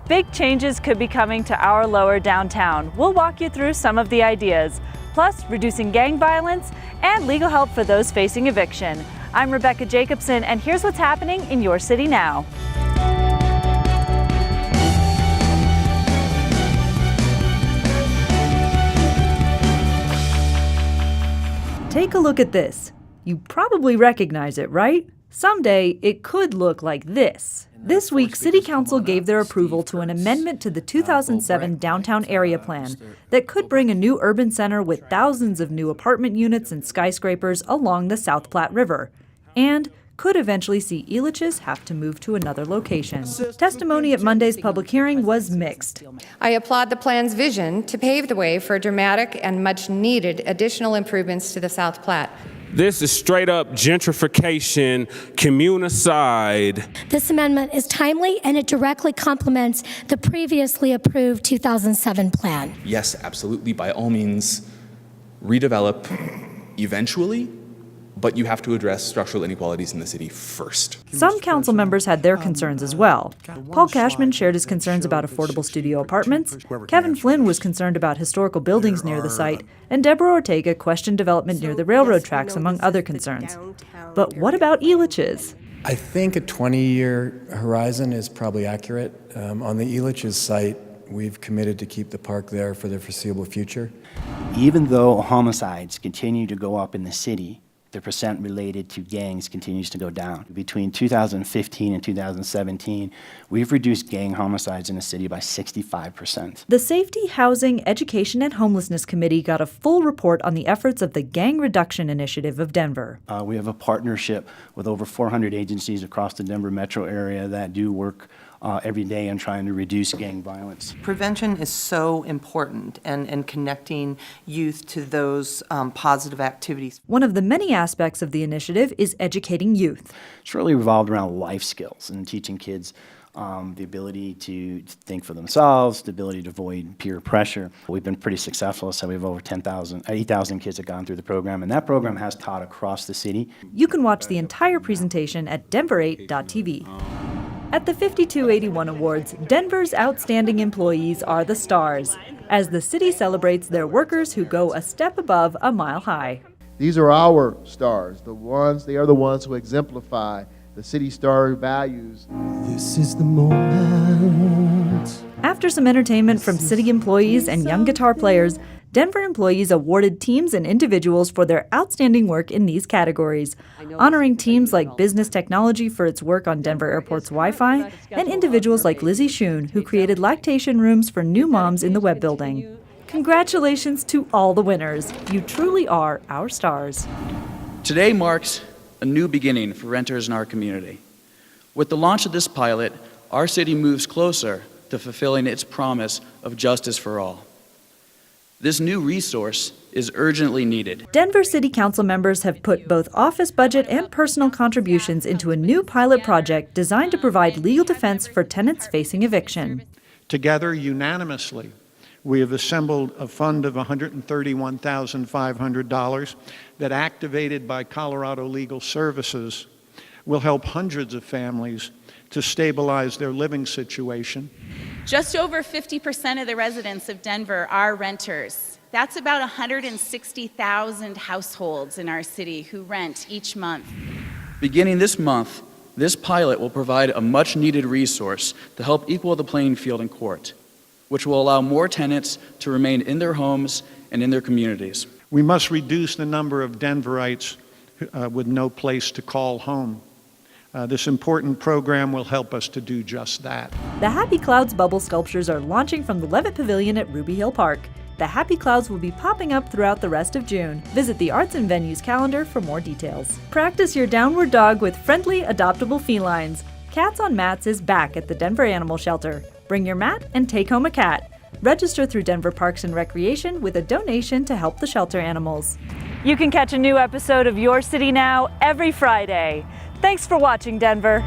Big changes could be coming to our lower downtown. We'll walk you through some of the ideas, plus reducing gang violence and legal help for those facing eviction. I'm Rebecca Jacobson, and here's what's happening in your city now. Take a look at this. You probably recognize it, right? Someday, it could look like this. This week, City Council gave their approval to an amendment to the 2007 Downtown Area Plan that could bring a new urban center with thousands of new apartment units and skyscrapers along the South Platte River, and could eventually see Elitch's have to move to another location. Testimony at Monday's public hearing was mixed. I applaud the plan's vision to pave the way for dramatic and much-needed additional improvements to the South Platte. This is straight up gentrification, communicide. This amendment is timely and it directly complements the previously approved 2007 plan. Yes, absolutely, by all means, redevelop eventually, but you have to address structural inequalities in the city first. Some council members had their concerns as well. Paul Cashman shared his concerns about affordable studio apartments, Kevin Flynn was concerned about historical buildings near the site, and Deborah Ortega questioned development near the railroad tracks, among other concerns. But what about Elitch's? I think a 20-year horizon is probably accurate. On the Elitch's site, we've committed to keep the park there for the foreseeable future. Even though homicides continue to go up in the city, the percent related to gangs continues to go down. Between 2015 and 2017, we've reduced gang homicides in the city by 65%. The Safety, Housing, Education, and Homelessness Committee got a full report on the efforts of the Gang Reduction Initiative of Denver. We have a partnership with over 400 agencies across the Denver metro area that do work every day in trying to reduce gang violence. Prevention is so important, and connecting youth to those positive activities. One of the many aspects of the initiative is educating youth. It's really revolved around life skills and teaching kids the ability to think for themselves, the ability to avoid peer pressure. We've been pretty successful, so we have over 8,000 kids that have gone through the program, and that program has taught across the city. You can watch the entire presentation at denver8.tv. At the 5281 Awards, Denver's outstanding employees are the stars, as the city celebrates their workers who go a step above a mile high. These are our stars, they are the ones who exemplify the City Star values. This is the moment. After some entertainment from city employees and young guitar players, Denver employees awarded teams and individuals for their outstanding work in these categories, honoring teams like Business Technology for its work on Denver Airport's Wi-Fi, and individuals like Lizzie Schoon, who created lactation rooms for new moms in the Webb Building. Congratulations to all the winners. You truly are our stars. Today marks a new beginning for renters in our community. With the launch of this pilot, our city moves closer to fulfilling its promise of justice for all. This new resource is urgently needed. Denver City Council members have put both office budget and personal contributions into a new pilot project designed to provide legal defense for tenants facing eviction. Together, unanimously, we have assembled a fund of $131,500 that, activated by Colorado Legal Services, will help hundreds of families to stabilize their living situation. Just over 50% of the residents of Denver are renters. That's about 160,000 households in our city who rent each month. Beginning this month, this pilot will provide a much-needed resource to help equal the playing field in court, which will allow more tenants to remain in their homes and in their communities. We must reduce the number of Denverites with no place to call home. This important program will help us to do just that. The Happy Clouds bubble sculptures are launching from the Levitt Pavilion at Ruby Hill Park. The Happy Clouds will be popping up throughout the rest of June. Visit the Arts and Venues calendar for more details. Practice your downward dog with friendly, adoptable felines. Cats on Mats is back at the Denver Animal Shelter. Bring your mat and take home a cat. Register through Denver Parks and Recreation with a donation to help the shelter animals. You can catch a new episode of Your City Now every Friday. Thanks for watching, Denver.